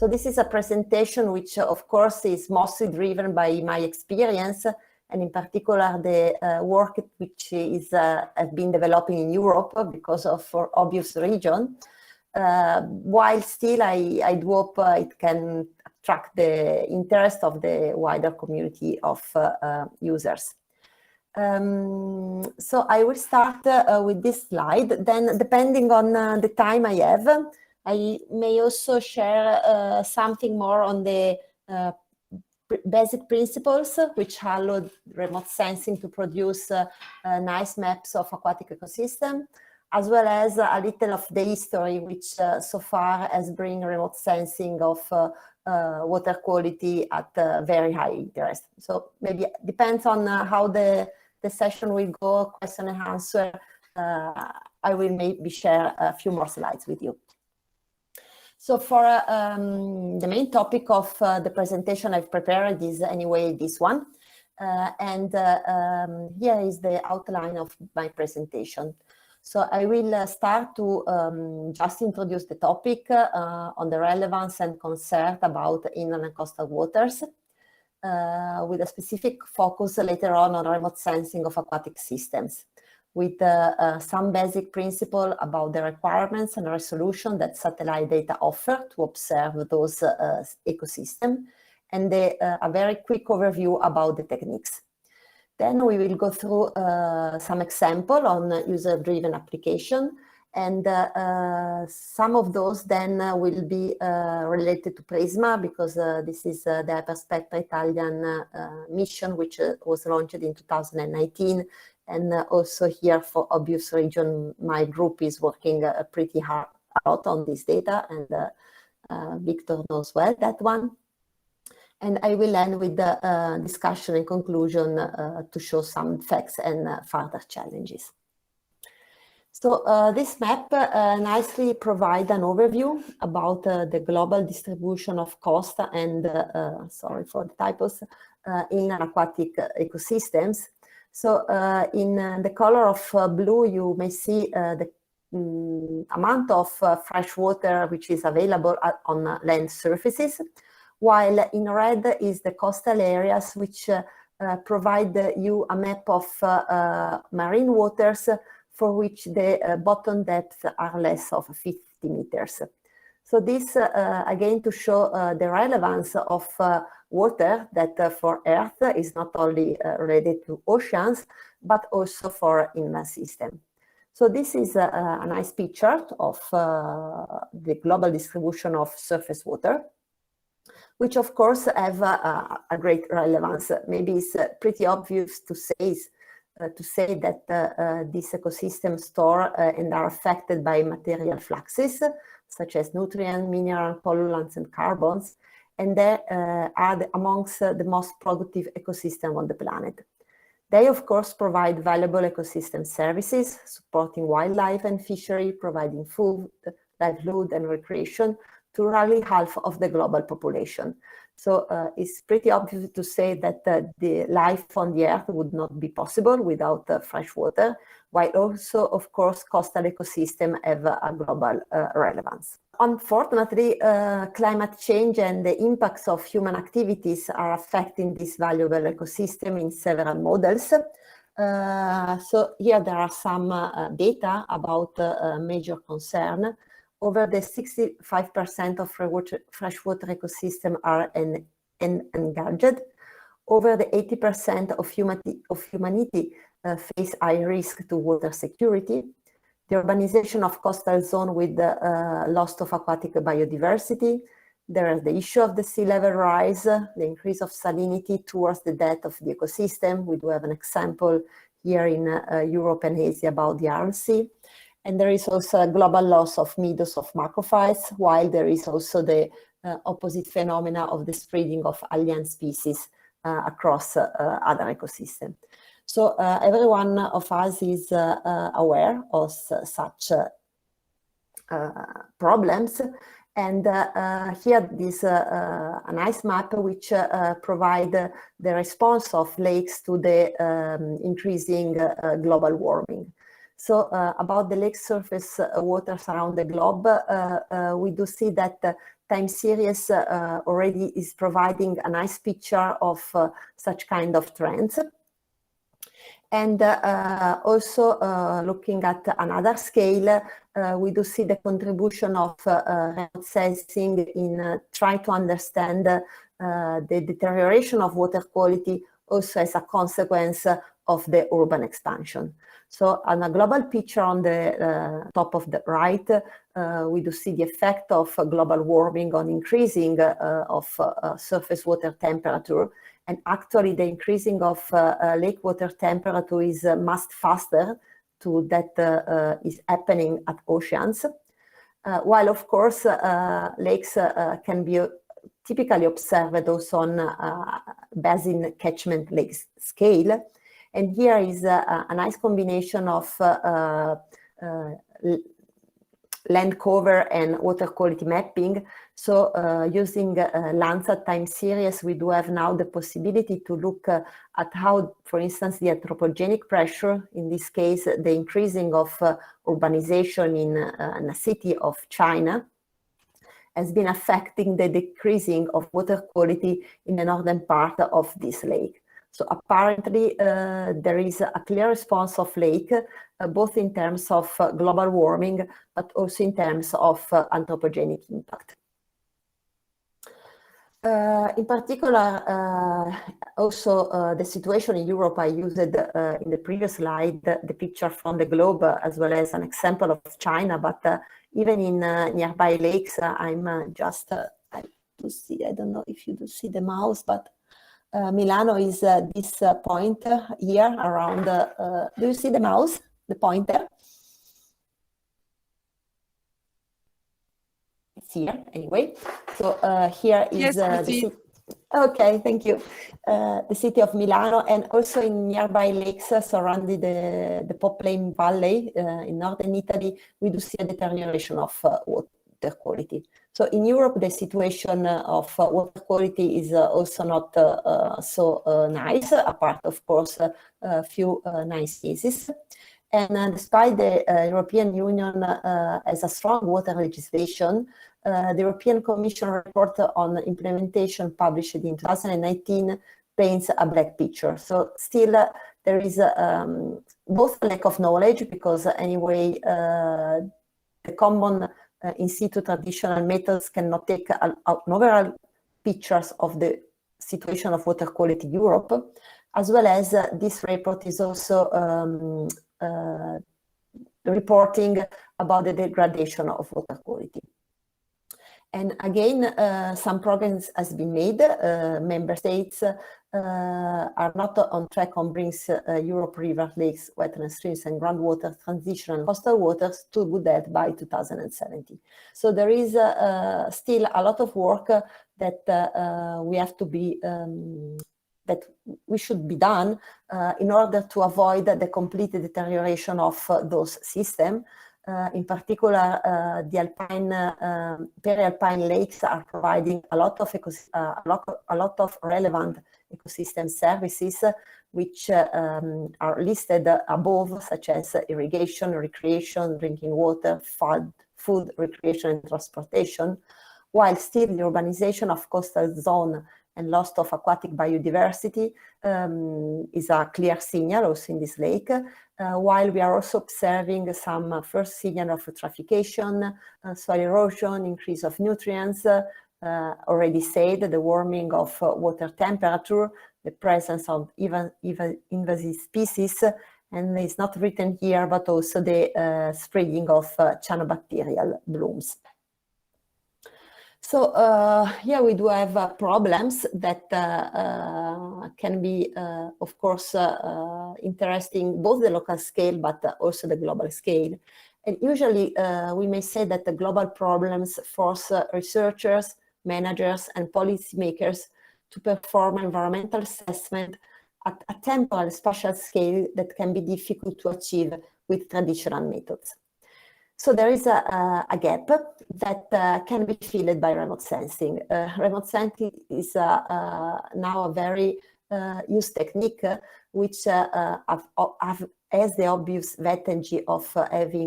So this is a presentation which, of course, is mostly driven by my experience, and in particular the work which is has been developing in Europe because of for obvious reason. While still I do hope it can attract the interest of the wider community of users. So I will start with this slide. Then, depending on the time I have, I may also share something more on the basic principles which allow remote sensing to produce nice maps of aquatic ecosystem, as well as a little of the history which so far has bring remote sensing of water quality at very high interest. So maybe it depends on how the session will go, question and answer. I will maybe share a few more slides with you. So for the main topic of the presentation I've prepared is anyway this one. Here is the outline of my presentation. So I will start to just introduce the topic on the relevance and concern about inland and coastal waters, with a specific focus later on remote sensing of aquatic systems, with some basic principle about the requirements and resolution that satellite data offer to observe those ecosystems, and a very quick overview about the techniques. Then we will go through some example on user-driven application, and some of those then will be related to PRISMA, because this is the Hyperspectral Italian mission, which was launched in 2019. And also here, for obvious reason, my group is working pretty hard out on this data, and Victor knows well that one. And I will end with the discussion and conclusion to show some facts and further challenges. So this map nicely provides an overview about the global distribution of coast and, sorry for the typos, in aquatic ecosystems. So in the color of blue, you may see the amount of fresh water which is available on land surfaces, while in red is the coastal areas which provide you a map of marine waters for which the bottom depths are less of 50 meters. So this, again, to show the relevance of water that for Earth is not only related to oceans, but also for inland system. So this is a nice picture of the global distribution of surface water, which of course have a great relevance. Maybe it's pretty obvious to say that these ecosystems store and are affected by material fluxes, such as nutrient, mineral, pollutants, and carbons, and they are amongst the most productive ecosystem on the planet. They, of course, provide valuable ecosystem services, supporting wildlife and fishery, providing food, livelihood, and recreation to roughly half of the global population. So it's pretty obvious to say that the life on the Earth would not be possible without fresh water, while also, of course, coastal ecosystems have a global relevance. Unfortunately, climate change and the impacts of human activities are affecting this valuable ecosystem in several models. So here there are some data about major concern. Over the 65% of freshwater ecosystem are engaged. Over the 80% of humanity face high risk to water security. The urbanization of coastal zone with the loss of aquatic biodiversity. There is the issue of the sea level rise, the increase of salinity towards the death of the ecosystem. We do have an example here in Europe and Asia about the Aral Sea. And there is also a global loss of meadows of macrophytes, while there is also the opposite phenomena of the spreading of alien species across other ecosystems. So every one of us is aware of such problems. And here is a nice map which provides the response of lakes to the increasing global warming. So about the lake surface waters around the globe, we do see that time series already is providing a nice picture of such kind of trends. And also looking at another scale, we do see the contribution of remote sensing in trying to understand the deterioration of water quality also as a consequence of the urban expansion. So on a global picture on the top of the right, we do see the effect of global warming on increasing of surface water temperature. And actually the increasing of lake water temperature is much faster to that is happening at oceans. While of course lakes can be typically observed also on basin catchment lake scale. And here is a nice combination of land cover and water quality mapping. So using Landsat time series, we do have now the possibility to look at how, for instance, the anthropogenic pressure, in this case, the increasing of urbanization in a city of China, has been affecting the decreasing of water quality in the northern part of this lake. So apparently there is a clear response of lake, both in terms of global warming, but also in terms of anthropogenic impact. In particular, also the situation in Europe, I used in the previous slide, the picture from the globe, as well as an example of China, but even in nearby lakes, I'm just, I don't know if you do see the mouse, but Milano is this point here around, do you see the mouse, the pointer? It's here anyway. So here is the city. Okay, thank you. The city of Milano, and also in nearby lakes surrounding the Po Plain Valley in northern Italy, we do see a deterioration of water quality. So in Europe, the situation of water quality is also not so nice, apart of course a few nice cases. And despite the European Union has a strong water legislation, the European Commission report on implementation published in 2019 paints a black picture. So still there is both a lack of knowledge, because anyway the common in situ traditional methods cannot take an overall pictures of the situation of water quality in Europe, as well as this report is also reporting about the degradation of water quality. And again, some progress has been made. Member states are not on track on brings Europe river, lakes, wetland streams and groundwater transition and coastal waters to do that by 2070. So there is still a lot of work that we have to be that we should be done in order to avoid the complete deterioration of those systems. In particular, the alpine, peri-alpine lakes are providing a lot of relevant ecosystem services, which are listed above, such as irrigation, recreation, drinking water, food, recreation, and transportation. While still the urbanization of coastal zone and loss of aquatic biodiversity is a clear signal also in this lake, while we are also observing some first signal of eutrophication, soil erosion, increase of nutrients, already said, the warming of water temperature, the presence of even invasive species, and it's not written here, but also the spreading of cyanobacterial blooms. So yeah, we do have problems that can be, of course, interesting, both the local scale, but also the global scale. And usually we may say that the global problems force researchers, managers, and policymakers to perform environmental assessment at a temporal spatial scale that can be difficult to achieve with traditional methods. So there is a gap that can be filled by remote sensing. Remote sensing is now a very used technique, which has the obvious advantage of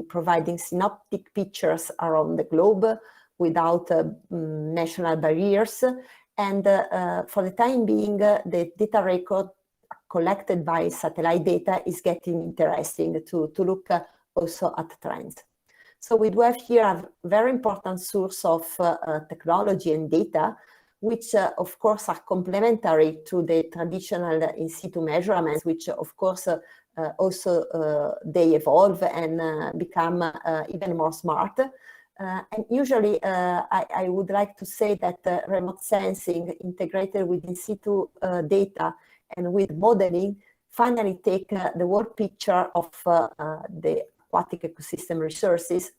providing synoptic pictures around the globe, without national barriers. And for the time being, the data record collected by satellite data is getting interesting to look also at trends. So we do have here a very important source of technology and data, which of course are complementary to the traditional in situ measurements, which of course also they evolve and become even more smart. And usually I would like to say that remote sensing integrated with in situ data and with modeling finally take the whole picture of the aquatic ecosystem resources,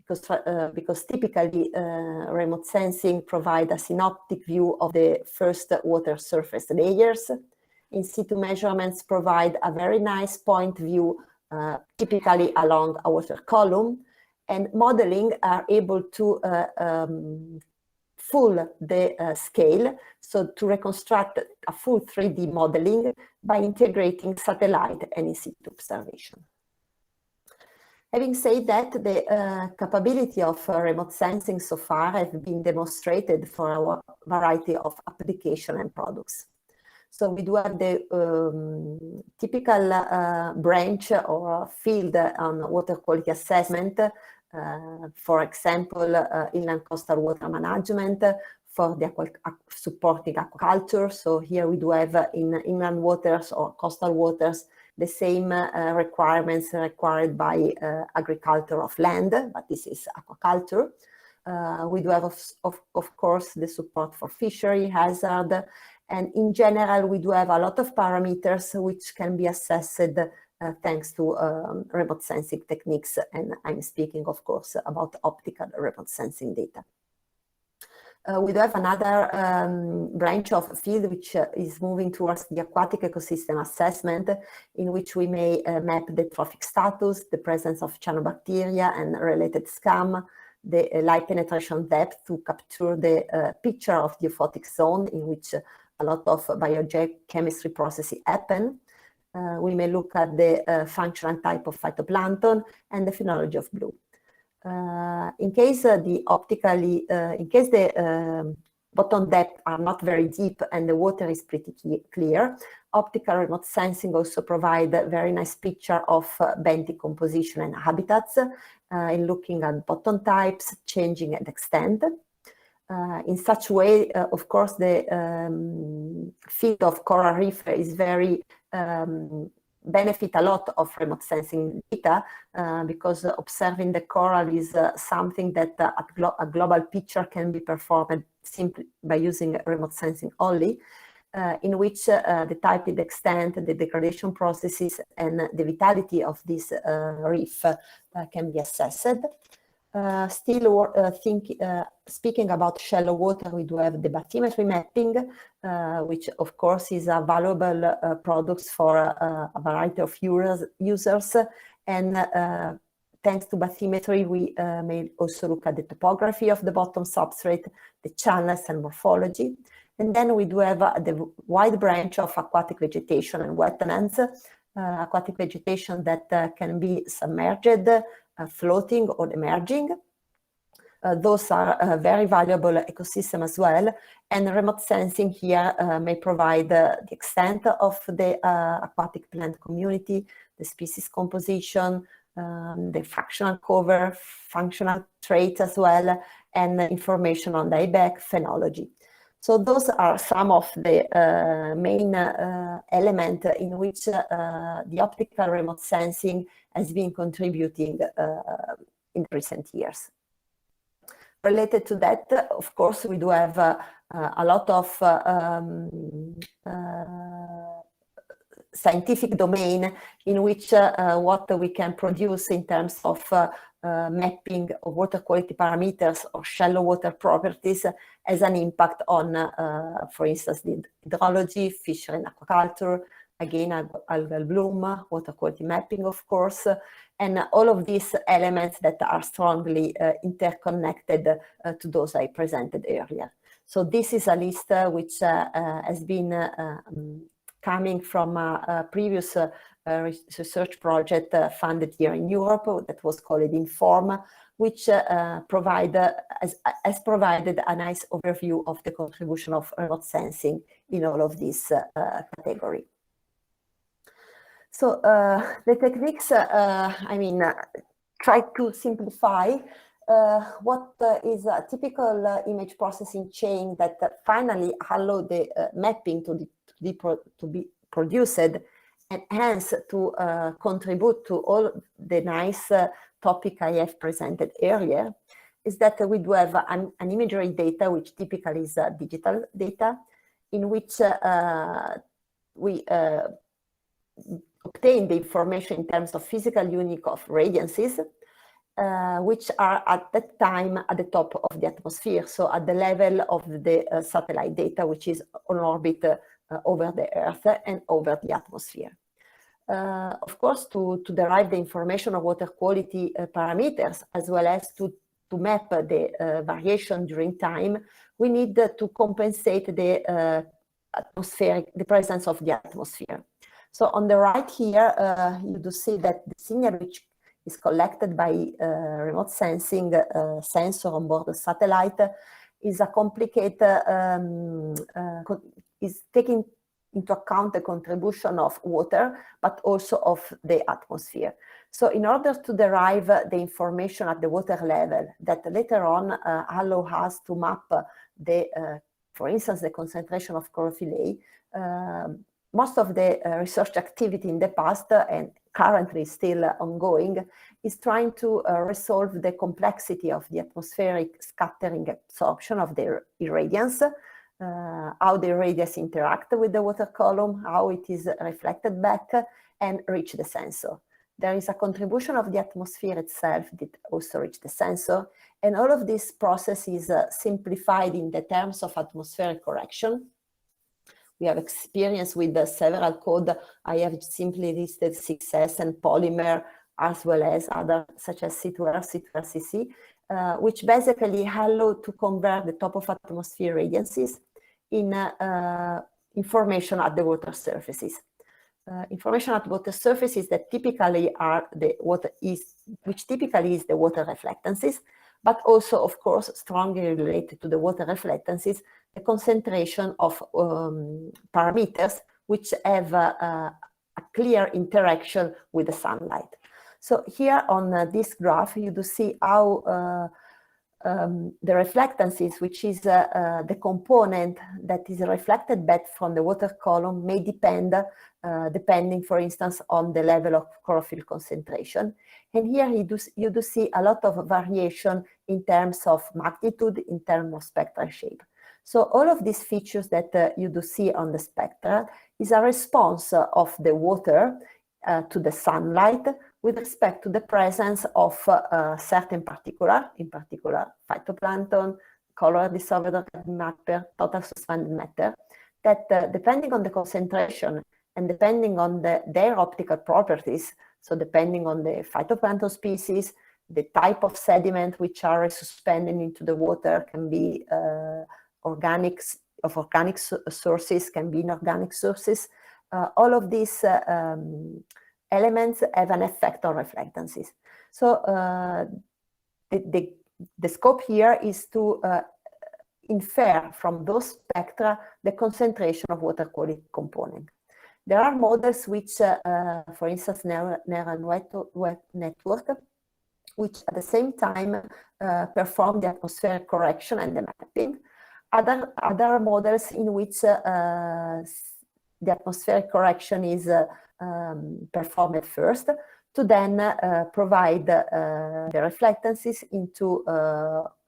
because typically remote sensing provides a synoptic view of the first water surface layers. In situ measurements provide a very nice point view, typically along a water column, and modeling are able to full the scale, so to reconstruct a full 3D modeling by integrating satellite and in situ observation. Having said that, the capability of remote sensing so far have been demonstrated for a variety of applications and products. So we do have the typical branch or field on water quality assessment, for example, inland coastal water management for the supporting aquaculture. So here we do have in inland waters or coastal waters the same requirements required by agriculture of land, but this is aquaculture. We do have, of course, the support for fishery hazard. And in general, we do have a lot of parameters which can be assessed thanks to remote sensing techniques. And I'm speaking, of course, about optical remote sensing data. We do have another branch of field which is moving towards the aquatic ecosystem assessment, in which we may map the trophic status, the presence of cyanobacteria and related scum, the light penetration depth to capture the picture of the euphotic zone in which a lot of biochemistry processes happen. We may look at the functional type of phytoplankton and the phenology of blue. In case the bottom depth are not very deep and the water is pretty clear, optical remote sensing also provide a very nice picture of benthic composition and habitats in looking at bottom types changing at extent. In such way, of course, the field of coral reef is very benefit a lot of remote sensing data because observing the coral is something that a global picture can be performed simply by using remote sensing only, in which the type, the extent, the degradation processes and the vitality of this reef can be assessed. Speaking about shallow water, we do have the bathymetry mapping, which of course is a valuable product for a variety of users. And thanks to bathymetry, we may also look at the topography of the bottom substrate, the channels and morphology. And then we do have the wide branch of aquatic vegetation and wetlands, aquatic vegetation that can be submerged, floating or emerging. Those are very valuable ecosystem as well, and remote sensing here may provide the extent of the aquatic plant community, the species composition, the fractional cover, functional traits as well, and information on dieback phenology. So those are some of the main elements in which the optical remote sensing has been contributing in recent years. Related to that, of course, we do have a lot of scientific domain in which what we can produce in terms of mapping of water quality parameters or shallow water properties has an impact on, for instance, the hydrology, fishery and aquaculture, again, algal bloom, water quality mapping, of course, and all of these elements that are strongly interconnected to those I presented earlier. So this is a list which has been coming from a previous research project funded here in Europe that was called Inform, which has provided a nice overview of the contribution of remote sensing in all of these category. So the techniques, try to simplify what is a typical image processing chain that finally allow the mapping to be produced, and hence to contribute to all the nice topic I have presented earlier, is that we do have an imagery data, which typically is digital data, in which we obtain the information in terms of physical unit of radiances, which are at that time at the top of the atmosphere, so at the level of the satellite data, which is on orbit over the Earth and over the atmosphere. Of course, to derive the information of water quality parameters, as well as to map the variation during time, we need to compensate the the presence of the atmosphere. So on the right here, you do see that the signal which is collected by remote sensing sensor on board the satellite is a complicated, is taking into account the contribution of water, but also of the atmosphere. So in order to derive the information at the water level that later on allow us to map the, for instance, the concentration of chlorophyll A, most of the research activity in the past and currently still ongoing is trying to resolve the complexity of the atmospheric scattering absorption of the irradiance, how the radius interact with the water column, how it is reflected back and reach the sensor. There is a contribution of the atmosphere itself that also reach the sensor, and all of this process is simplified in the terms of atmospheric correction. We have experience with several code. I have simply listed 6S and polymer, as well as other such as C2R, C2RCC, which basically allow to convert the top of atmosphere radiances in information at the water surfaces. Information at water surfaces that typically are the water which typically is the water reflectances, but also, of course, strongly related to the water reflectances, the concentration of parameters which have a clear interaction with the sunlight. So here on this graph, you do see how the reflectances, which is the component that is reflected back from the water column, may depend, depending, for instance, on the level of chlorophyll concentration. And here you do see a lot of variation in terms of magnitude, in terms of spectral shape. So all of these features that you do see on the spectra is a response of the water to the sunlight with respect to the presence of certain particular, in particular phytoplankton, color disordered matter, total suspended matter, that depending on the concentration and depending on their optical properties, so depending on the phytoplankton species, the type of sediment which are suspended into the water can be organic sources, can be inorganic sources. All of these elements have an effect on reflectances. So the scope here is to infer from those spectra the concentration of water quality component. There are models which, for instance, neural network, which at the same time perform the atmospheric correction and the mapping. Other models in which the atmospheric correction is performed first, to then provide the reflectances into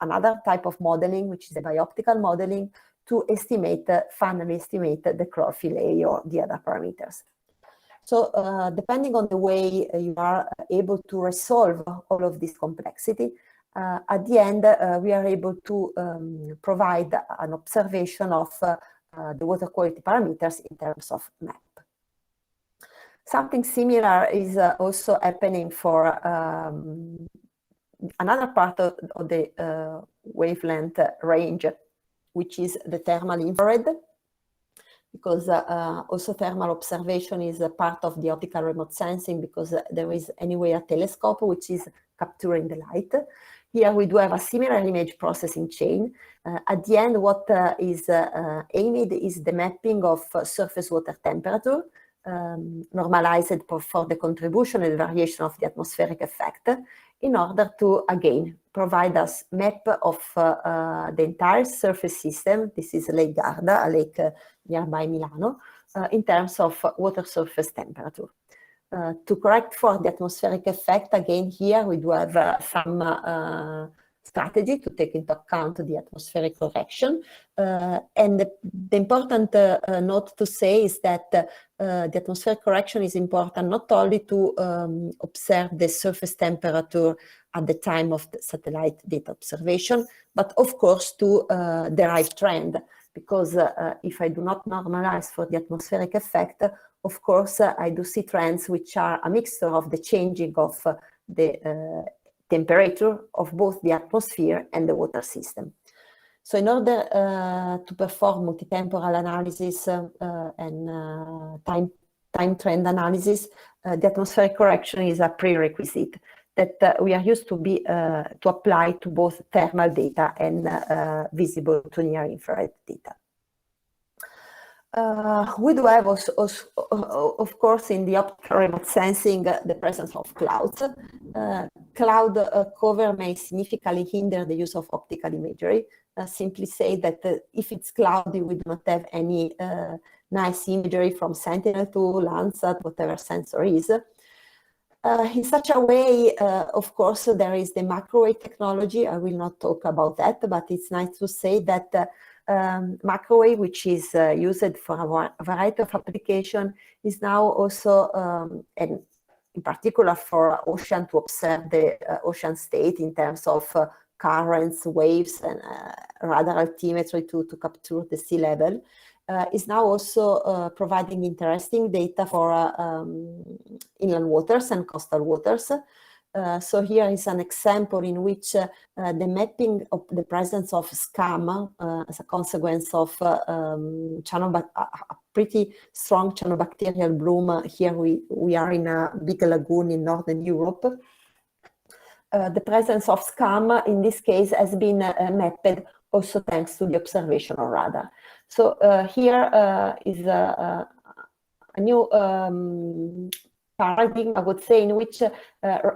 another type of modeling, which is the bioptical modeling, to estimate, finally estimate the chlorophyll A or the other parameters. So depending on the way you are able to resolve all of this complexity, at the end, we are able to provide an observation of the water quality parameters in terms of map. Something similar is also happening for another part of the wavelength range, which is the thermal infrared. because also thermal observation is a part of the optical remote sensing, because there is anyway a telescope which is capturing the light. Here we do have a similar image processing chain. At the end, what is aimed is the mapping of surface water temperature, normalized for the contribution and variation of the atmospheric effect, in order to, again, provide us map of the entire surface system. This is Lake Garda, a lake nearby Milano, in terms of water surface temperature. To correct for the atmospheric effect, again, here we do have some strategy to take into account the atmospheric correction. And the important note to say is that the atmospheric correction is important not only to observe the surface temperature at the time of the satellite data observation, but of course to derive trend, because if I do not normalize for the atmospheric effect, of course, I do see trends which are a mixture of the changing of the temperature of both the atmosphere and the water system. So in order to perform multitemporal analysis and time trend analysis, the atmospheric correction is a prerequisite that we are used to apply to both thermal data and visible to near infrared data. We do have also, of course, in the optical remote sensing, the presence of clouds. Cloud cover may significantly hinder the use of optical imagery. Simply say that if it's cloudy, we do not have any nice imagery from Sentinel-2, Landsat, whatever sensor is. In such a way, of course, there is the microwave technology. I will not talk about that, but it's nice to say that microwave, which is used for a variety of applications, is now also, and in particular for ocean, to observe the ocean state in terms of currents, waves, and radar altimetry to capture the sea level, is now also providing interesting data for inland waters and coastal waters. So here is an example in which the mapping of the presence of scum as a consequence of a pretty strong cyanobacterial bloom. Here we are in a big lagoon in Northern Europe. The presence of scum in this case has been mapped also thanks to the observational radar. So here is a new paradigm, I would say, in which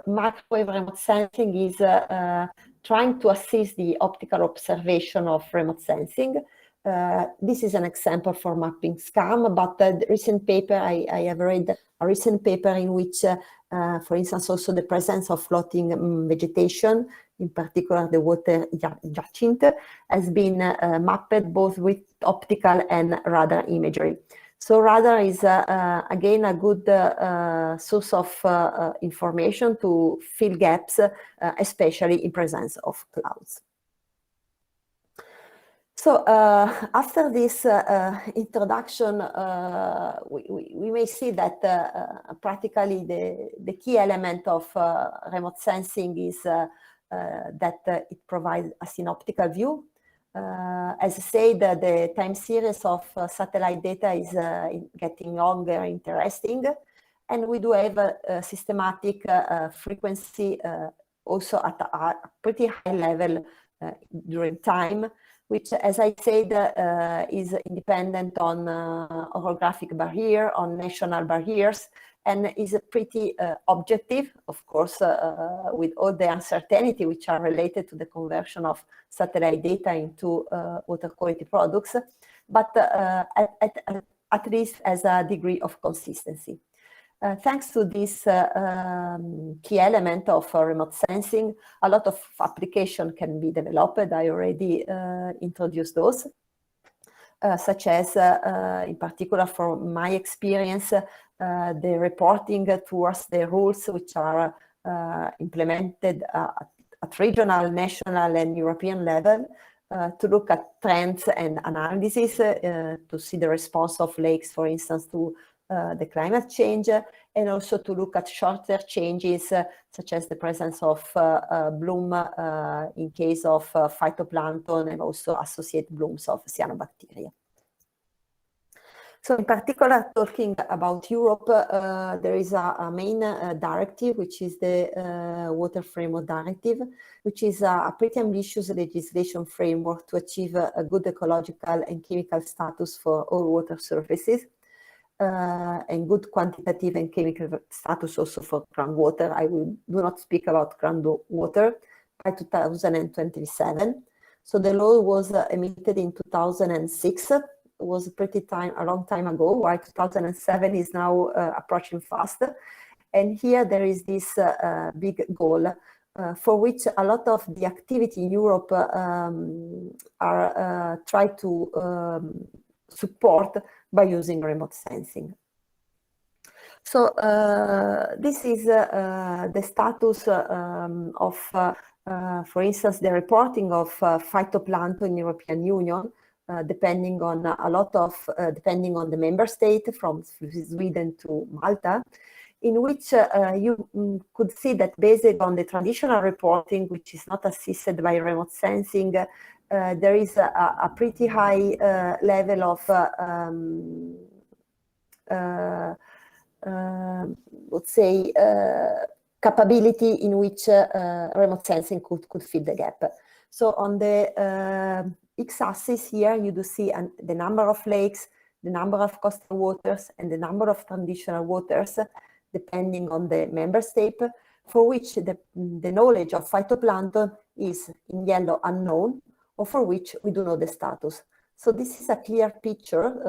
microwave remote sensing is trying to assist the optical observation of remote sensing. This is an example for mapping scum, but the recent paper, I have read a recent paper in which, for instance, also the presence of floating vegetation, in particular the water hyacinth, has been mapped both with optical and radar imagery. So radar is, again, a good source of information to fill gaps, especially in presence of clouds. So after this introduction, we may see that practically the key element of remote sensing is that it provides a synoptical view. As I said, the time series of satellite data is getting longer and interesting, and we do have a systematic frequency also at a pretty high level during time, which, as I said, is independent on orographic barrier, on national barriers, and is pretty objective, of course, with all the uncertainty which are related to the conversion of satellite data into water quality products, but at least as a degree of consistency. Thanks to this key element of remote sensing, a lot of application can be developed. I already introduced those, such as, in particular, from my experience, the reporting towards the rules which are implemented at regional, national, and European level to look at trends and analysis, to see the response of lakes, for instance, to the climate change, and also to look at shorter changes, such as the presence of bloom in case of phytoplankton and also associated blooms of cyanobacteria. So in particular, talking about Europe, there is a main directive, which is the Water Framework Directive, which is a pretty ambitious legislation framework to achieve a good ecological and chemical status for all water surfaces, and good quantitative and chemical status also for groundwater. I do not speak about groundwater by 2027. So the law was emitted in 2006. Was a long time ago, while 2007 is now approaching fast. And here there is this big goal for which a lot of the activity in Europe are tried to support by using remote sensing. So this is the status of, for instance, the reporting of phytoplankton in European Union, depending on depending on the member state, from Sweden to Malta, in which you could see that based on the traditional reporting, which is not assisted by remote sensing, there is a pretty high level of let's say capability in which remote sensing could fill the gap. So on the x-axis here, you do see the number of lakes, the number of coastal waters, and the number of transitional waters, depending on the member state, for which the knowledge of phytoplankton is in yellow unknown, or for which we do know the status. So this is a clear picture.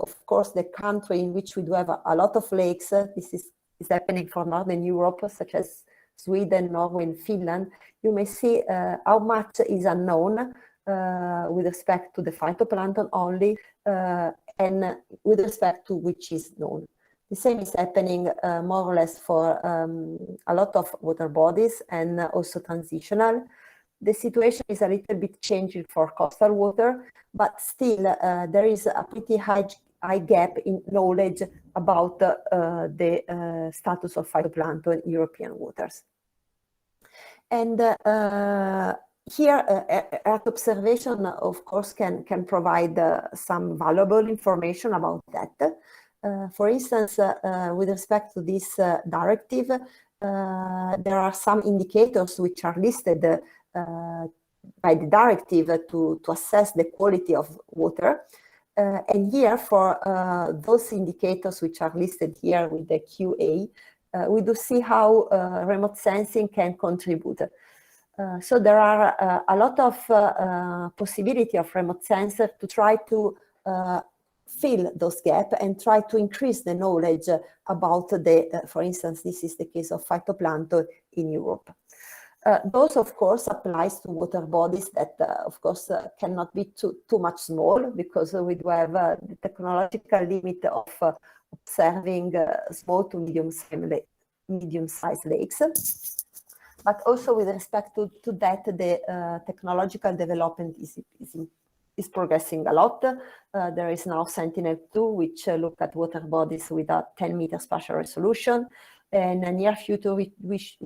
Of course, the country in which we do have a lot of lakes, this is happening for Northern Europe, such as Sweden, Norway, and Finland. You may see how much is unknown with respect to the phytoplankton only, and with respect to which is known. The same is happening more or less for a lot of water bodies and also transitional. The situation is a little bit changing for coastal water, but still there is a pretty high gap in knowledge about the status of phytoplankton in European waters. And here, Earth observation, of course, can provide some valuable information about that. For instance, with respect to this directive, there are some indicators which are listed by the directive to assess the quality of water. And here, for those indicators which are listed here with the QA, we do see how remote sensing can contribute. So there are a lot of possibility of remote sensor to try to fill those gaps and try to increase the knowledge about the, for instance, this is the case of phytoplankton in Europe. Those, of course, applies to water bodies that, of course, cannot be too much small, because we do have the technological limit of observing small to medium-sized lakes. But also with respect to that, the technological development is progressing a lot. There is now Sentinel-2, which look at water bodies with a 10-meter spatial resolution. And in the near future, we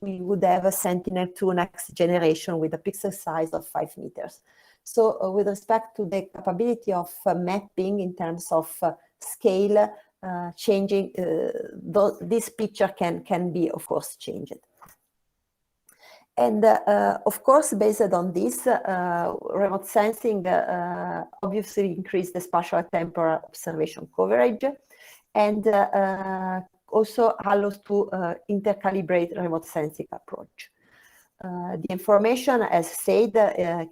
would have a Sentinel-2 next generation with a pixel size of 5 meters. So with respect to the capability of mapping in terms of scale, changing, this picture can be, of course, changed. And of course, based on this, remote sensing obviously increased the spatial temporal observation coverage, and also allows to intercalibrate remote sensing approach. The information, as said,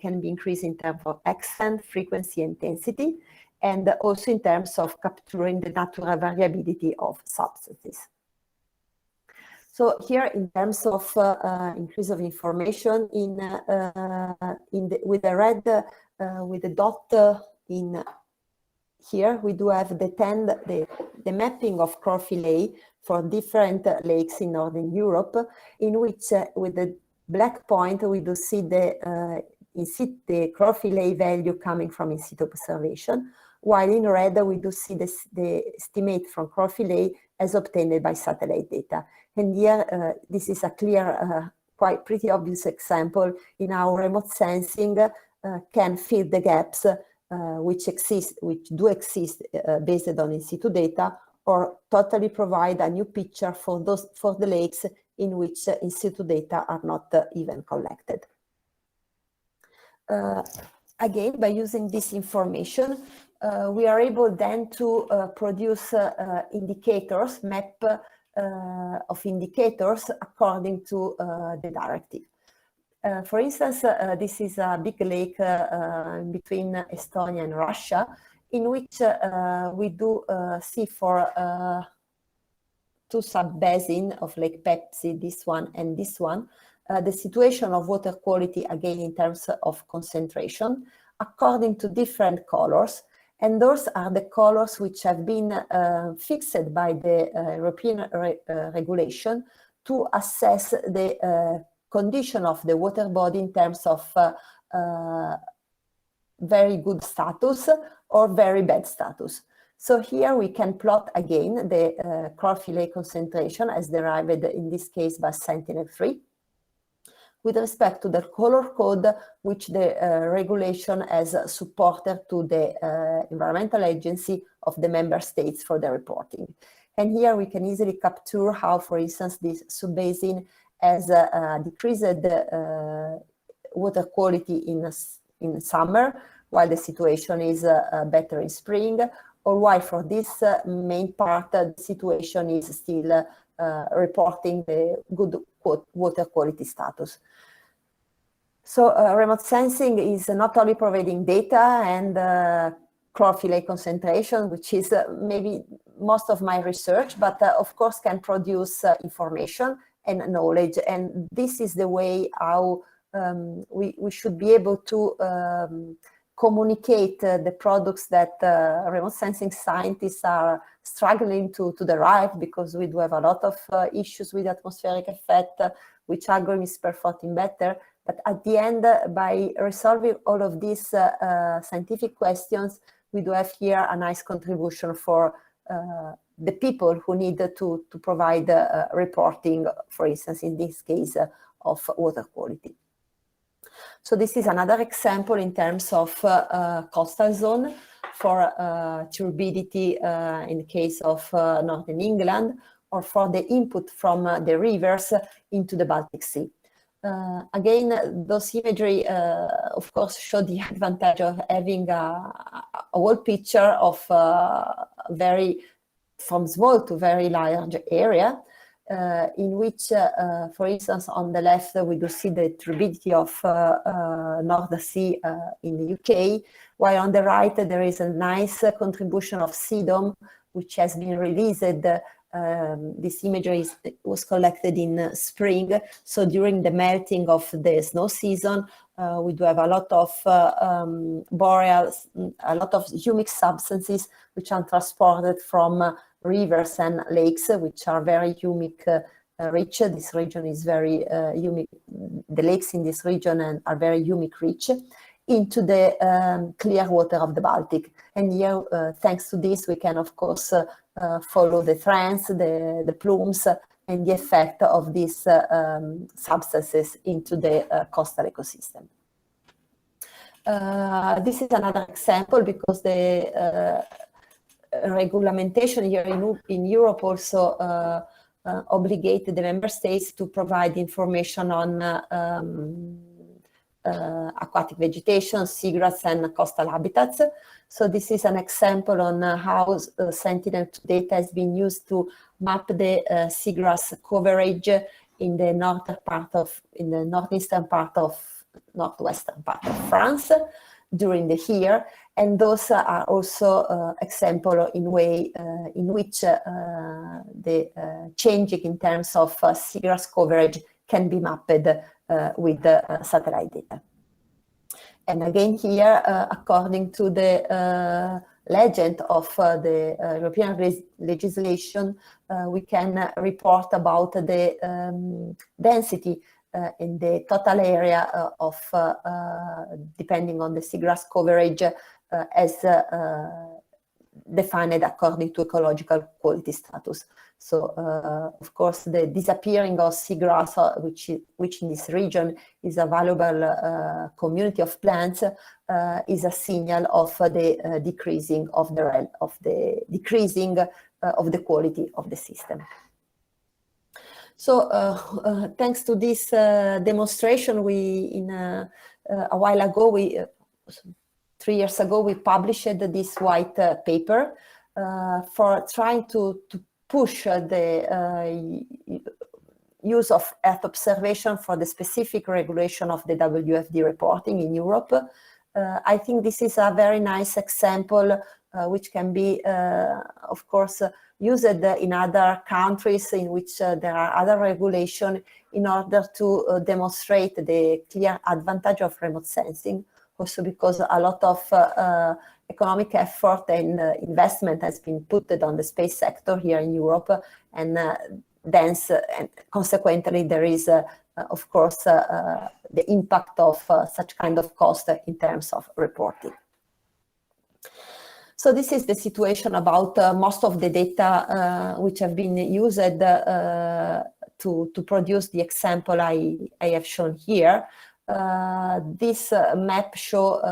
can be increased in terms of extent, frequency, intensity, and also in terms of capturing the natural variability of substances. So here, in terms of increase of information, with the red, with the dot in here, we do have the mapping of chlorophyll A for different lakes in Northern Europe, in which with the black point, we do see the chlorophyll A value coming from in situ observation, while in red, we do see the estimate from chlorophyll A as obtained by satellite data. And here, this is a clear, pretty obvious example in how remote sensing can fill the gaps which do exist based on in situ data, or totally provide a new picture for the lakes in which in situ data are not even collected. Again, by using this information, we are able then to produce indicators, map of indicators according to the directive. For instance, this is a big lake between Estonia and Russia, in which we do see for two sub-basins of Lake Pepsi, this one and this one, the situation of water quality, again in terms of concentration, according to different colors. And those are the colors which have been fixed by the European regulation to assess the condition of the water body in terms of very good status or very bad status. So here we can plot again the chlorophyll concentration as derived in this case by Sentinel-3 with respect to the color code which the regulation has supported to the environmental agency of the member states for the reporting. And here we can easily capture how, for instance, this sub-basin has decreased water quality in summer, while the situation is better in spring, or why for this main part the situation is still reporting the good water quality status. So remote sensing is not only providing data and chlorophyll concentration, which is maybe most of my research, but of course can produce information and knowledge. And this is the way how we should be able to communicate the products that remote sensing scientists are struggling to derive, because we do have a lot of issues with atmospheric effect, which algorithm is performing better. But at the end, by resolving all of these scientific questions, we do have here a nice contribution for the people who need to provide reporting, for instance, in this case, of water quality. So this is another example in terms of coastal zone for turbidity in the case of Northern England, or for the input from the rivers into the Baltic Sea. Again, those imagery, of course, show the advantage of having a whole picture of from small to very large area, in which, for instance, on the left, we do see the turbidity of North Sea in the UK, while on the right, there is a nice contribution of CDOM, which has been released. This imagery was collected in spring, so during the melting of the snow season, we do have a lot of boreals, a lot of humic substances which are transported from rivers and lakes, which are very humic rich. This region is very humic. The lakes in this region are very humic rich, into the clear water of the Baltic. And here, thanks to this, we can, of course, follow the trends, the plumes, and the effect of these substances into the coastal ecosystem. This is another example, because the regulation here in Europe also obligated the member states to provide information on aquatic vegetation, seagrass, and coastal habitats. So this is an example on how Sentinel-2 data has been used to map the seagrass coverage in the northwestern part of France during the year. And those are also example in which the changing in terms of seagrass coverage can be mapped with the satellite data. And again here, according to the legend of the European legislation, we can report about the density in the total area of, depending on the seagrass coverage, as defined according to ecological quality status. So, of course, the disappearing of seagrass, which in this region is a valuable community of plants, is a signal of the decreasing of the quality of the system. So, thanks to this demonstration, a while ago, 3 years ago, we published this white paper for trying to push the use of Earth observation for the specific regulation of the WFD reporting in Europe. I think this is a very nice example which can be, of course, used in other countries in which there are other regulations in order to demonstrate the clear advantage of remote sensing, also because a lot of economic effort and investment has been put on the space sector here in Europe, and and consequently there is, of course, the impact of such kind of cost in terms of reporting. So this is the situation about most of the data which have been used to produce the example I have shown here. This map shows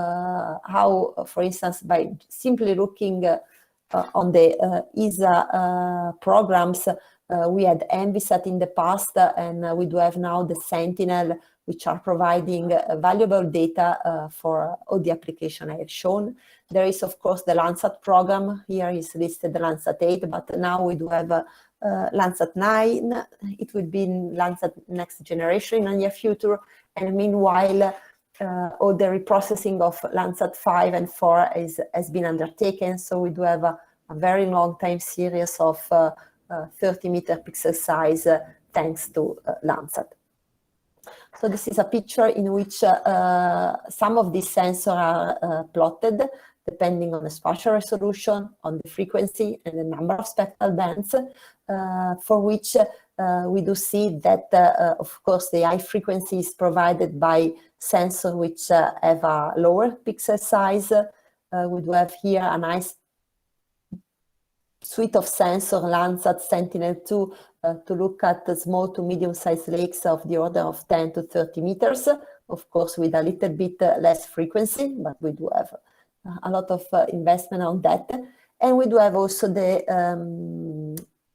how, for instance, by simply looking on the ESA programs, we had ENVISAT in the past, and we do have now the Sentinel, which are providing valuable data for all the application I have shown. There is, of course, the Landsat program. Here is listed the Landsat 8, but now we do have Landsat 9. It will be Landsat next generation in the near future. And meanwhile, all the reprocessing of Landsat 5 and 4 has been undertaken. So we do have a very long time series of 30-meter pixel size thanks to Landsat. So this is a picture in which some of these sensors are plotted depending on the spatial resolution, on the frequency and the number of spectral bands, for which we do see that, of course, the high frequency is provided by sensors which have a lower pixel size. We do have here a nice suite of sensors, Landsat, Sentinel-2, to look at the small to medium-sized lakes of the order of 10 to 30 meters, of course, with a little bit less frequency, but we do have a lot of investment on that. And we do have also the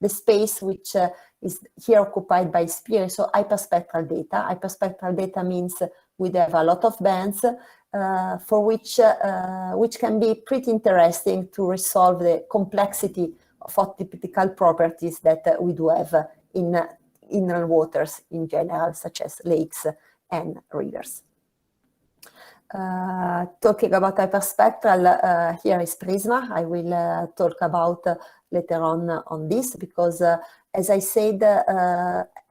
space which is here occupied by SPIRI, so hyperspectral data. Hyperspectral data means we have a lot of bands for which can be pretty interesting to resolve the complexity of optical properties that we do have in inland waters in general, such as lakes and rivers. Talking about hyperspectral, here is PRISMA. I will talk about later on this, because as I said,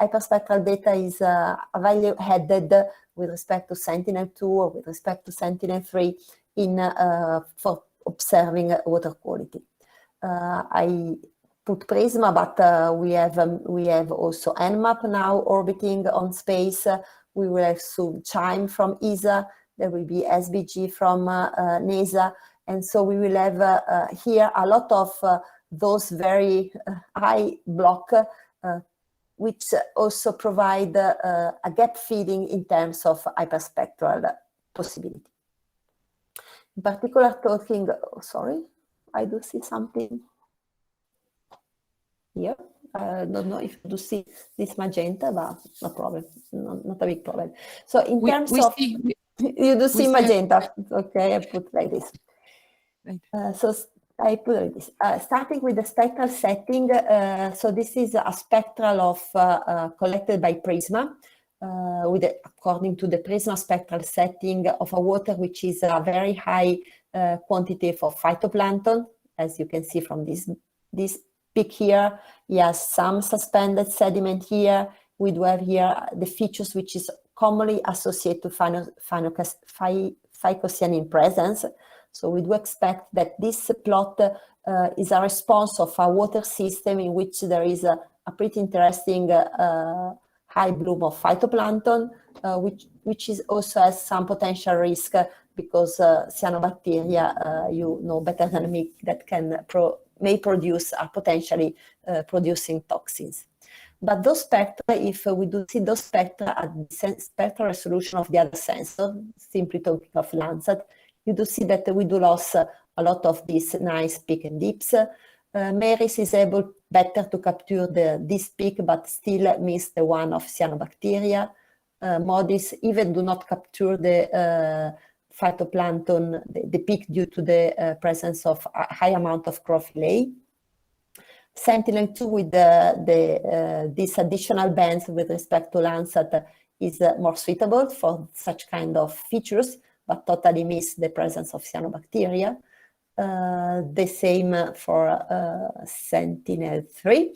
hyperspectral data is value added with respect to Sentinel-2 or with respect to Sentinel-3 for observing water quality. I put PRISMA, but we have also EnMAP now orbiting on space. We will have soon CHIME from ESA. There will be SBG from NASA. And so we will have here a lot of those very high block, which also provide a gap feeding in terms of hyperspectral possibility. In particular, talking, sorry, I do see something here. I don't know if you do see this magenta, but no problem, not a big problem. So in terms of, you do see magenta, okay, I put like this. Right. So I put like this, starting with the spectral setting. So this is a spectral of collected by PRISMA, according to the PRISMA spectral setting of a water which is a very high quantity of phytoplankton, as you can see from this peak here. Yes, some suspended sediment here. We do have here the features which is commonly associated to phycocyanin presence. So we do expect that this plot is a response of a water system in which there is a pretty interesting high bloom of phytoplankton, which is also has some potential risk because cyanobacteria, you know better than me, that can may produce, are potentially producing toxins. But those spectra, if we do see those spectra at the spectral resolution of the other sensor, simply talking of Landsat, you do see that we do lose a lot of these nice peak and dips. MARIS is able better to capture this peak, but still miss the one of cyanobacteria. MODIS even do not capture the phytoplankton, the peak due to the presence of a high amount of chlorophyll A. Sentinel-2 with these additional bands with respect to Landsat is more suitable for such kind of features, but totally miss the presence of cyanobacteria. The same for Sentinel-3,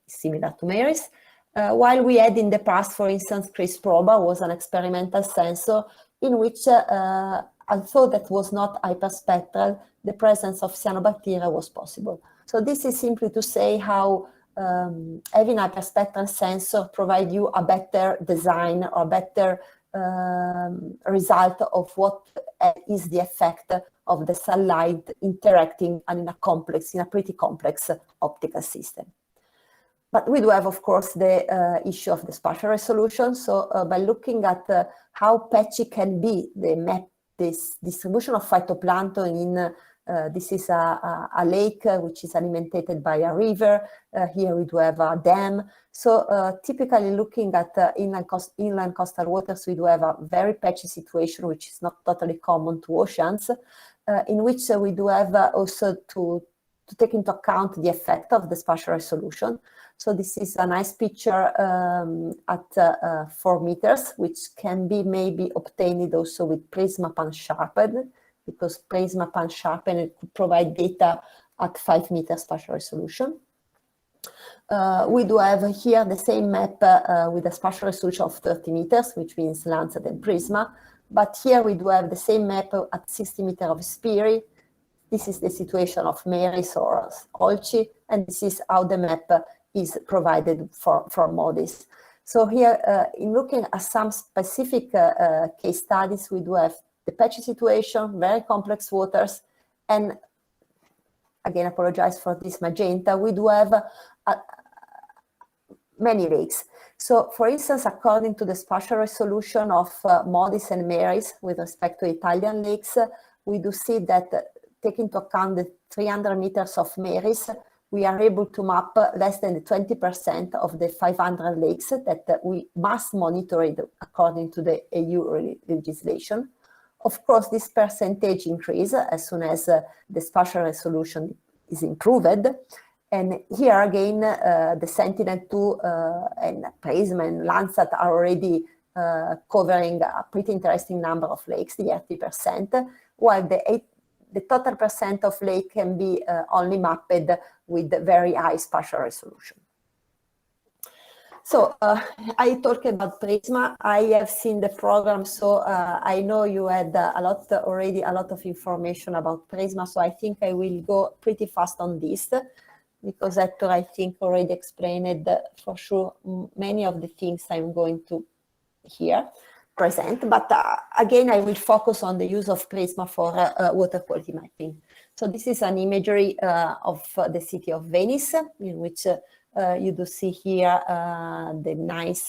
similar to MARIS. While we had in the past, for instance, CRISProba was an experimental sensor in which, although that was not hyperspectral, the presence of cyanobacteria was possible. So this is simply to say how having a hyperspectral sensor provide you a better design or better result of what is the effect of the sunlight interacting in a pretty complex optical system. But we do have, of course, the issue of the spatial resolution. So by looking at how patchy can be this distribution of phytoplankton in this is a lake which is alimentated by a river. Here we do have a dam. So typically looking at inland coastal waters, we do have a very patchy situation, which is not totally common to oceans, in which we do have also to take into account the effect of the spatial resolution. So this is a nice picture at 4 meters, which can be maybe obtained also with PRISMA pan-sharpened, because PRISMA pan-sharpened could provide data at 5 meters spatial resolution. We do have here the same map with a spatial resolution of 30 meters, which means Landsat and PRISMA. But here we do have the same map at 60 meters of Spiri. This is the situation of MARIS or Olci, and this is how the map is provided for MODIS. So here, in looking at some specific case studies, we do have the patchy situation, very complex waters, and again, apologize for this magenta, we do have many lakes. So, for instance, according to the spatial resolution of MODIS and MARIS with respect to Italian lakes, we do see that taking into account the 300 meters of MARIS, we are able to map less than 20% of the 500 lakes that we must monitor it according to the EU legislation. Of course, this percentage increases as soon as the spatial resolution is improved. And here again, the Sentinel-2 and PRISMA and Landsat are already covering a pretty interesting number of lakes, the 30%, while the total percent of lake can be only mapped with very high spatial resolution. So I talked about PRISMA. I have seen the program, so I know you had already a lot of information about PRISMA, so I think I will go pretty fast on this, because Hector, I think, already explained for sure many of the things I'm going to here present. But again, I will focus on the use of PRISMA for water quality mapping. So this is an imagery of the city of Venice, in which you do see here the nice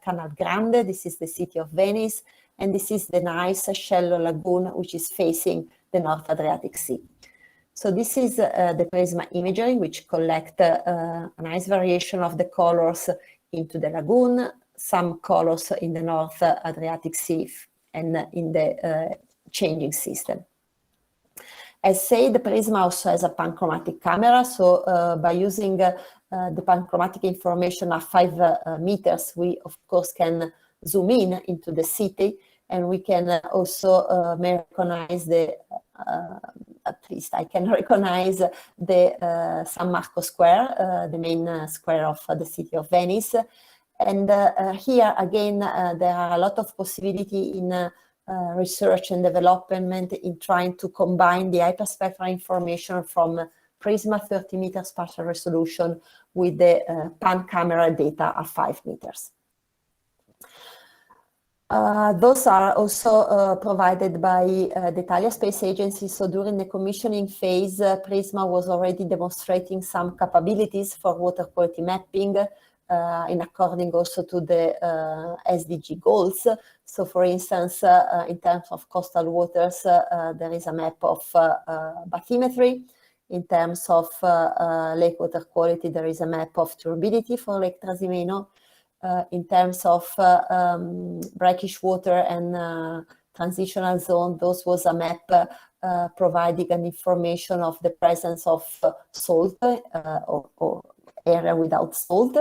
Canal Grande. This is the city of Venice, and this is the nice shallow lagoon, which is facing the North Adriatic Sea. So this is the PRISMA imagery, which collect a nice variation of the colors into the lagoon, some colors in the North Adriatic Sea and in the changing system. As said, the PRISMA also has a panchromatic camera, so by using the panchromatic information at 5 meters, we of course can zoom in into the city, and we can also recognize the at least I can recognize the San Marco Square, the main square of the city of Venice. And here again, there are a lot of possibility in research and development in trying to combine the hyperspectral information from PRISMA 30 meter spatial resolution with the pan camera data at 5 meters. Those are also provided by the Italian Space Agency. So during the commissioning phase, PRISMA was already demonstrating some capabilities for water quality mapping in according also to the SDG goals. So for instance, in terms of coastal waters, there is a map of bathymetry. In terms of lake water quality, there is a map of turbidity for Lake Trasimeno. In terms of brackish water and transitional zone, those was a map providing an information of the presence of salt or area without salt.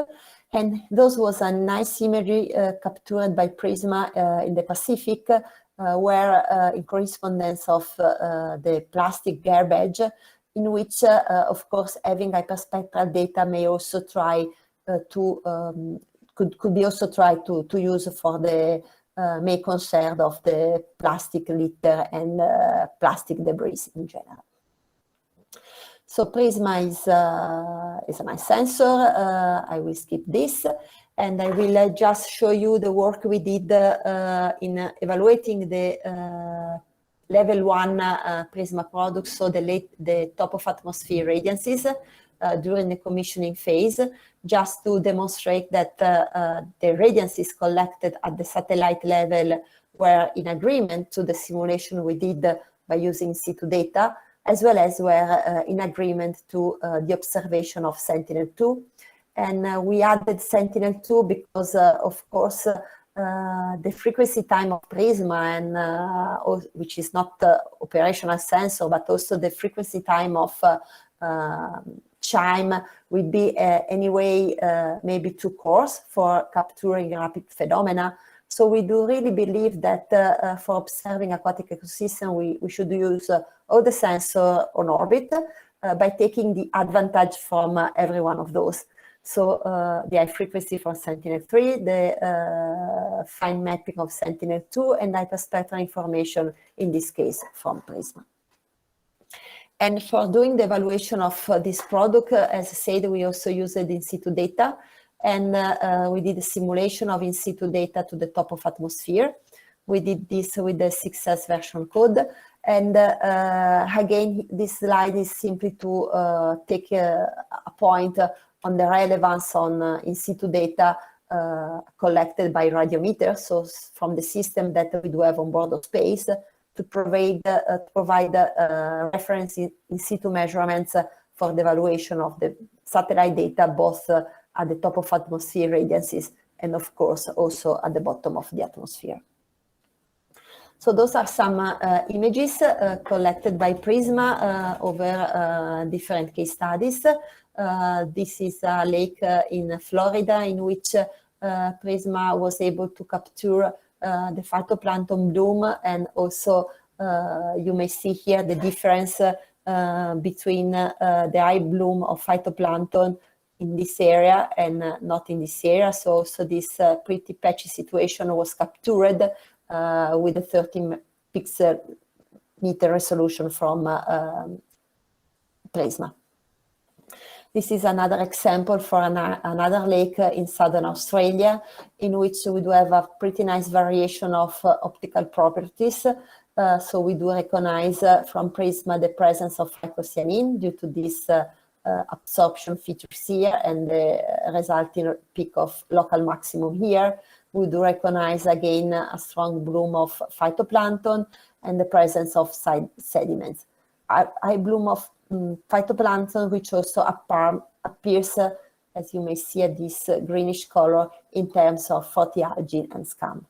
And those was a nice imagery captured by PRISMA in the Pacific, where in correspondence of the plastic garbage, in which, of course, having hyperspectral data may also try could be also tried to use for the main concern of the plastic litter and plastic debris in general. So PRISMA is a nice sensor. I will skip this, and I will just show you the work we did in evaluating the level 1 PRISMA products, so the top of atmosphere radiances during the commissioning phase, just to demonstrate that the radiances collected at the satellite level were in agreement to the simulation we did by using in situ data, as well as were in agreement to the observation of Sentinel-2. And we added Sentinel-2 because, of course, the frequency time of PRISMA, and which is not the operational sensor, but also the frequency time of chime will be anyway maybe too coarse for capturing rapid phenomena. So we do really believe that for observing aquatic ecosystem, we should use all the sensors on orbit by taking the advantage from every one of those. So the high frequency from Sentinel-3, the fine mapping of Sentinel-2, and hyperspectral information, in this case, from PRISMA. And for doing the evaluation of this product, as I said, we also used in situ data, and we did a simulation of in situ data to the top of atmosphere. We did this with the 6S version code. And again, this slide is simply to take a point on the relevance on in situ data collected by radiometers, so from the system that we do have on board of space, to provide reference in situ measurements for the evaluation of the satellite data, both at the top of atmosphere radiances and, of course, also at the bottom of the atmosphere. So those are some images collected by PRISMA over different case studies. This is a lake in Florida in which PRISMA was able to capture the phytoplankton bloom, and also you may see here the difference between the high bloom of phytoplankton in this area and not in this area. So this pretty patchy situation was captured with a 13 pixel meter resolution from PRISMA. This is another example for another lake in southern Australia, in which we do have a pretty nice variation of optical properties. So we do recognize from PRISMA the presence of phycocyanin due to this absorption features here and the resulting peak of local maximum here. We do recognize again a strong bloom of phytoplankton and the presence of sediments. High bloom of phytoplankton, which also appears, as you may see, at this greenish color in terms of photoalgae and scum.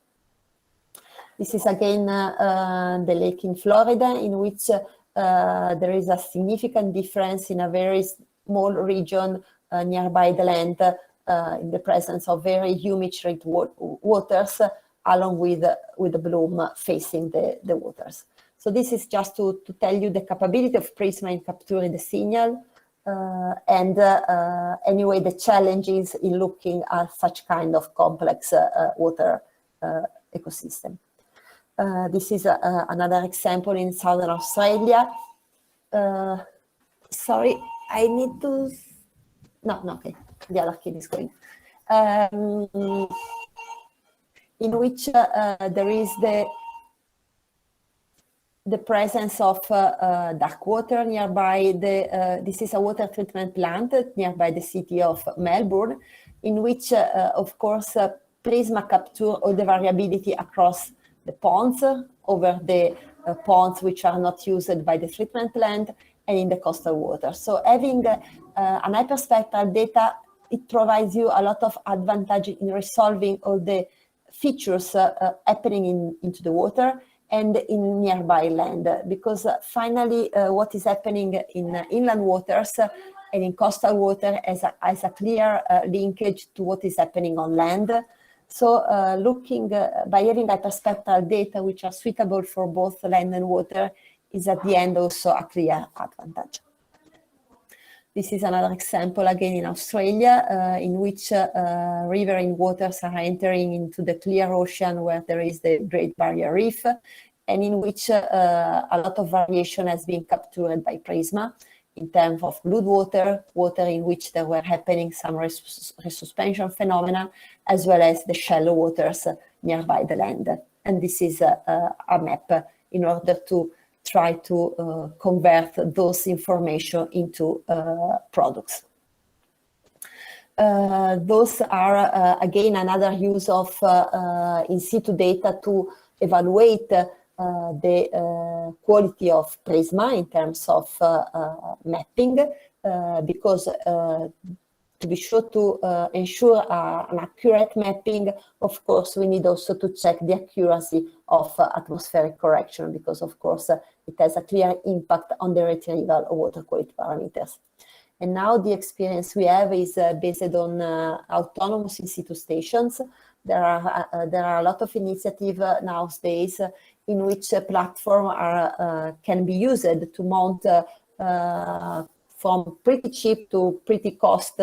This is again the lake in Florida, in which there is a significant difference in a very small region nearby the land in the presence of very humid waters, along with the bloom facing the waters. So this is just to tell you the capability of PRISMA in capturing the signal and anyway the challenges in looking at such kind of complex water ecosystem. This is another example in southern Australia. Sorry, I need to... No, okay, the other kid is going. in which there is the presence of dark water nearby. This is a water treatment plant nearby the city of Melbourne, in which, of course, PRISMA capture all the variability across the ponds, over the ponds which are not used by the treatment plant, and in the coastal water. So having an hyperspectral data, it provides you a lot of advantage in resolving all the features happening into the water and in nearby land, because finally what is happening in inland waters and in coastal water has a clear linkage to what is happening on land. So by having hyperspectral data which are suitable for both land and water is at the end also a clear advantage. This is another example again in Australia, in which riverine waters are entering into the clear ocean where there is the Great Barrier Reef, and in which a lot of variation has been captured by PRISMA in terms of blue water, water in which there were happening some resuspension phenomena, as well as the shallow waters nearby the land. And this is a map in order to try to convert those information into products. Those are, again, another use of in situ data to evaluate the quality of PRISMA in terms of mapping, because to be sure to ensure an accurate mapping, of course, we need also to check the accuracy of atmospheric correction, because, of course, it has a clear impact on the retrieval of water quality parameters. And now the experience we have is based on autonomous in situ stations. There are a lot of initiatives nowadays in which platforms can be used to mount from pretty cheap to pretty cost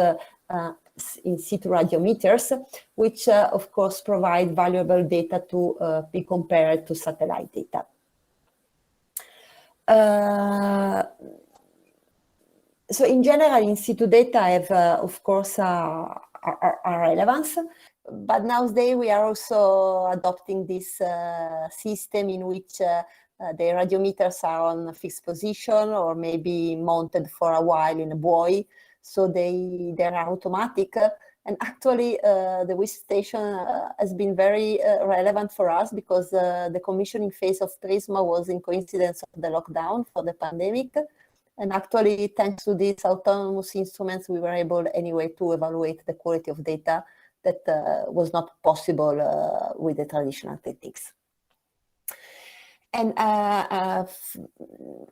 in situ radiometers, which of course provide valuable data to be compared to satellite data. So in general, in situ data have, of course, a relevance, but nowadays we are also adopting this system in which the radiometers are on a fixed position or maybe mounted for a while in a buoy, so they are automatic. And actually, the WISP station has been very relevant for us, because the commissioning phase of PRISMA was in coincidence of the lockdown for the pandemic. And actually, thanks to these autonomous instruments, we were able anyway to evaluate the quality of data that was not possible with the traditional techniques. And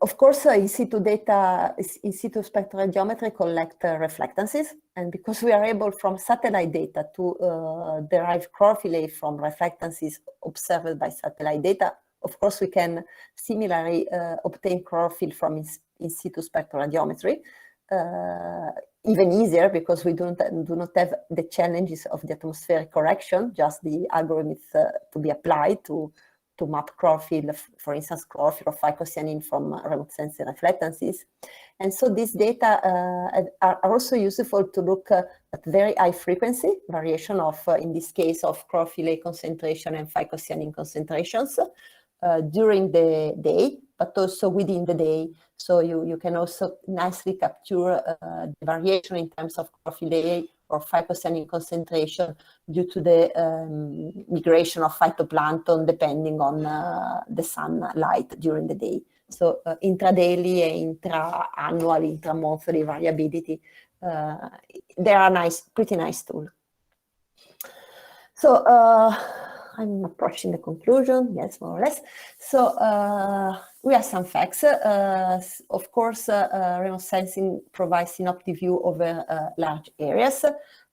of course, in situ data, in situ spectral geometry collect reflectances. And because we are able from satellite data to derive chlorophyll from reflectances observed by satellite data, of course, we can similarly obtain chlorophyll from in situ spectral geometry. Even easier, because we do not have the challenges of the atmospheric correction, just the algorithms to be applied to map chlorophyll, for instance, chlorophyll or phycocyanin from remote sensing reflectances. And so these data are also useful to look at very high frequency variation of, in this case, of chlorophyll A concentration and phycocyanin concentrations during the day, but also within the day. So you can also nicely capture the variation in terms of chlorophyll A or phycocyanin concentration due to the migration of phytoplankton depending on the sunlight during the day. So intradaily and intra-annual, intra-monthly variability, they are pretty nice tool. So I'm approaching the conclusion, yes, more or less. So we have some facts. Of course, remote sensing provides synoptic view over large areas.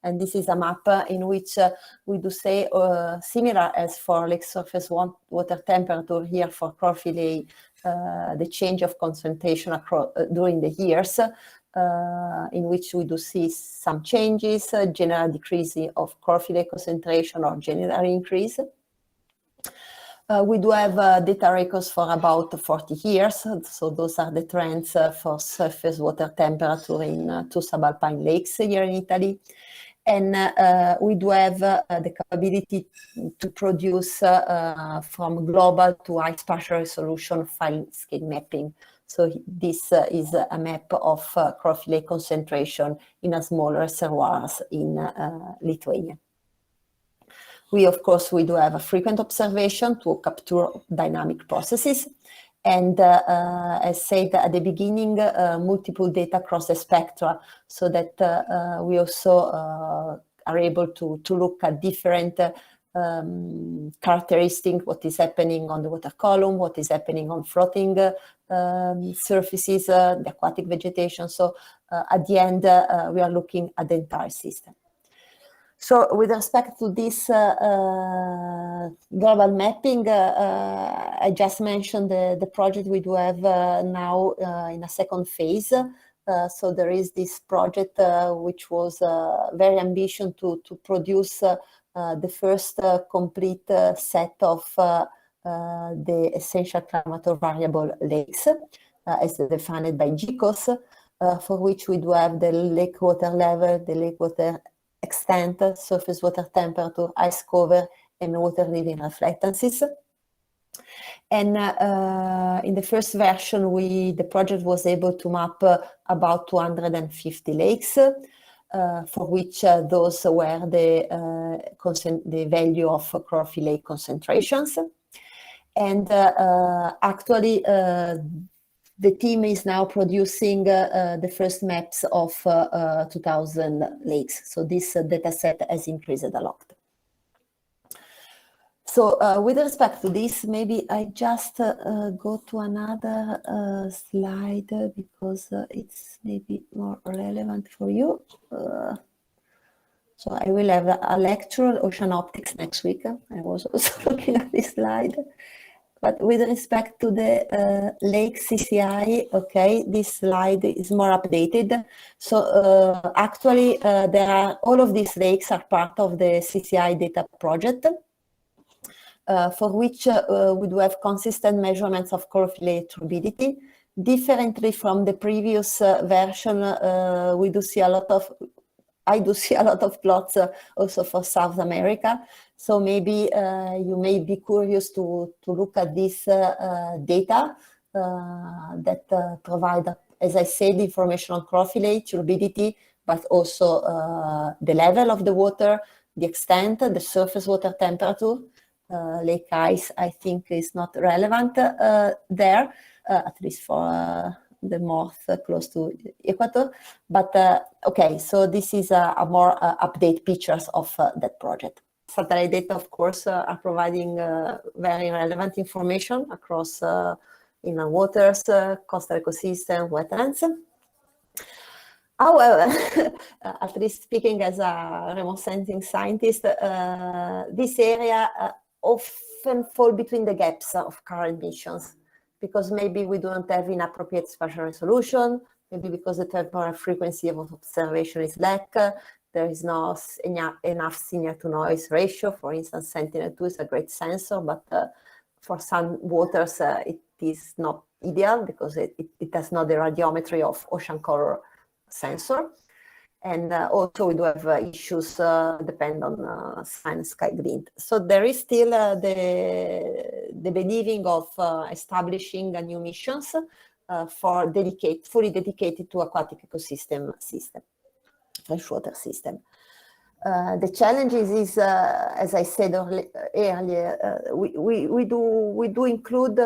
And this is a map in which we do say, similar as for lake surface water temperature here for chlorophyll A, the change of concentration across, during the years, in which we do see some changes, general decrease of chlorophyll A concentration or general increase. We do have data records for about 40 years, so those are the trends for surface water temperature in two subalpine lakes here in Italy. And we do have the capability to produce from global to high spatial resolution fine scale mapping. So this is a map of chlorophyll concentration in a small reservoirs in Lithuania. We, of course, we do have a frequent observation to capture dynamic processes. And as said at the beginning, multiple data across the spectra, so that we also are able to look at different characteristics, what is happening on the water column, what is happening on floating surfaces, the aquatic vegetation. So at the end, we are looking at the entire system. So with respect to this global mapping, I just mentioned the project we do have now in a second phase. So there is this project which was very ambitious to produce the first complete set of the essential climatic variable lakes as defined by GCOS, for which we do have the lake water level, the lake water extent, surface water temperature, ice cover, and water leaving reflectances. And in the first version, the project was able to map about 250 lakes, for which those were the value of chlorophyll concentrations. And actually, the team is now producing the first maps of 2000 lakes. So this data set has increased a lot. So with respect to this, maybe I just go to another slide because it's maybe more relevant for you. So I will have a lecture on ocean optics next week. I was also looking at this slide. But with respect to the lake CCI, okay, this slide is more updated. So actually, all of these lakes are part of the CCI data project, for which we do have consistent measurements of chlorophyll turbidity. Differently from the previous version, we do see a lot of I do see a lot of plots also for South America. So maybe you may be curious to look at this data that provide, as I said, information on chlorophyll, turbidity, but also the level of the water, the extent, the surface water temperature. Lake ice, I think, is not relevant there, at least for the north close to equator. But okay, so this is a more update pictures of that project. Satellite data, of course, are providing very relevant information across inland waters, coastal ecosystem, wetlands. However, at least speaking as a remote sensing scientist, this area often fall between the gaps of current missions, because maybe we don't have inappropriate spatial resolution, maybe because the temporal frequency of observation is lack, there is not enough signal to noise ratio. For instance, Sentinel-2 is a great sensor, but for some waters it is not ideal because it has not the radiometry of ocean color sensor. And also we do have issues depend on sky glint. So there is still the believing of establishing a new missions for fully dedicated to aquatic ecosystem system, freshwater system. The challenge is as I said earlier, we do include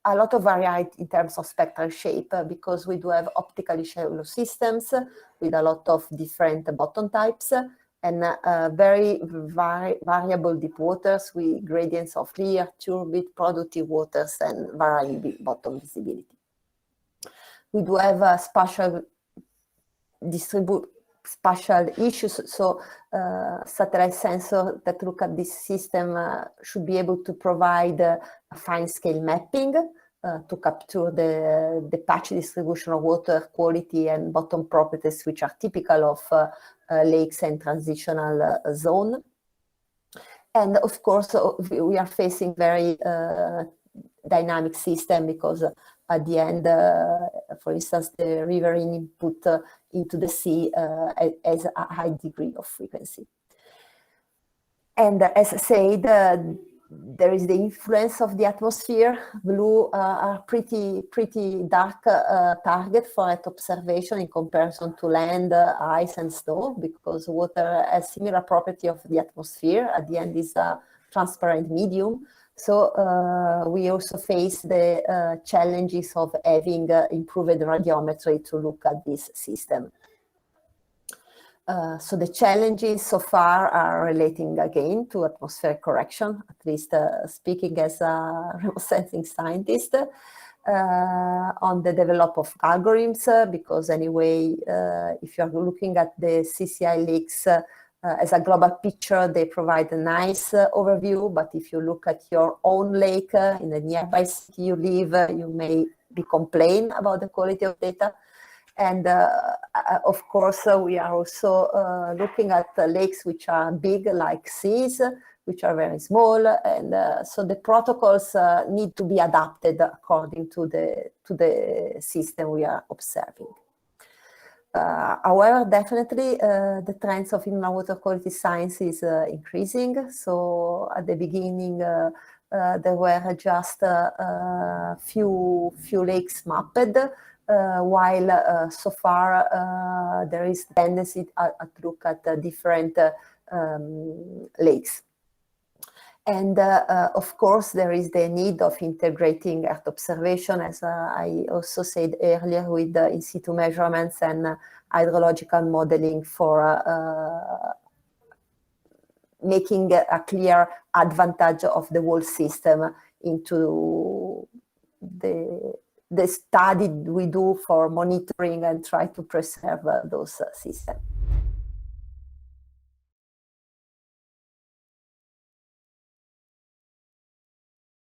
a lot of variety in terms of spectral shape, because we do have optically shallow systems with a lot of different bottom types and very variable deep waters with gradients of clear, turbid, productive waters and varying bottom visibility. We do have spatial issues, so satellite sensors that look at this system should be able to provide a fine scale mapping to capture the patch distribution of water quality and bottom properties which are typical of lakes and transitional zone. And of course, we are facing very dynamic system, because at the end, for instance, the riverine input into the sea has a high degree of frequency. And as I said, there is the influence of the atmosphere. Blue are pretty dark target for Earth observation in comparison to land, ice, and snow, because water has similar property of the atmosphere. At the end is a transparent medium. So we also face the challenges of having improved radiometry to look at this system. So the challenges so far are relating again to atmospheric correction, at least speaking as a remote sensing scientist, on the development of algorithms, because anyway, if you're looking at the CCI leaks as a global picture, they provide a nice overview, but if you look at your own lake in the nearby city you live, you may be complain about the quality of data. And of course, we are also looking at lakes which are big, like seas, which are very small, and so the protocols need to be adapted according to the system we are observing. However, definitely the trends of inland water quality science is increasing. So at the beginning, there were just a few lakes mapped. While so far there is tendency to look at different lakes. And of course, there is the need of integrating Earth observation, as I also said earlier, with the in situ measurements and hydrological modeling for making a clear advantage of the whole system into the study we do for monitoring and try to preserve those systems.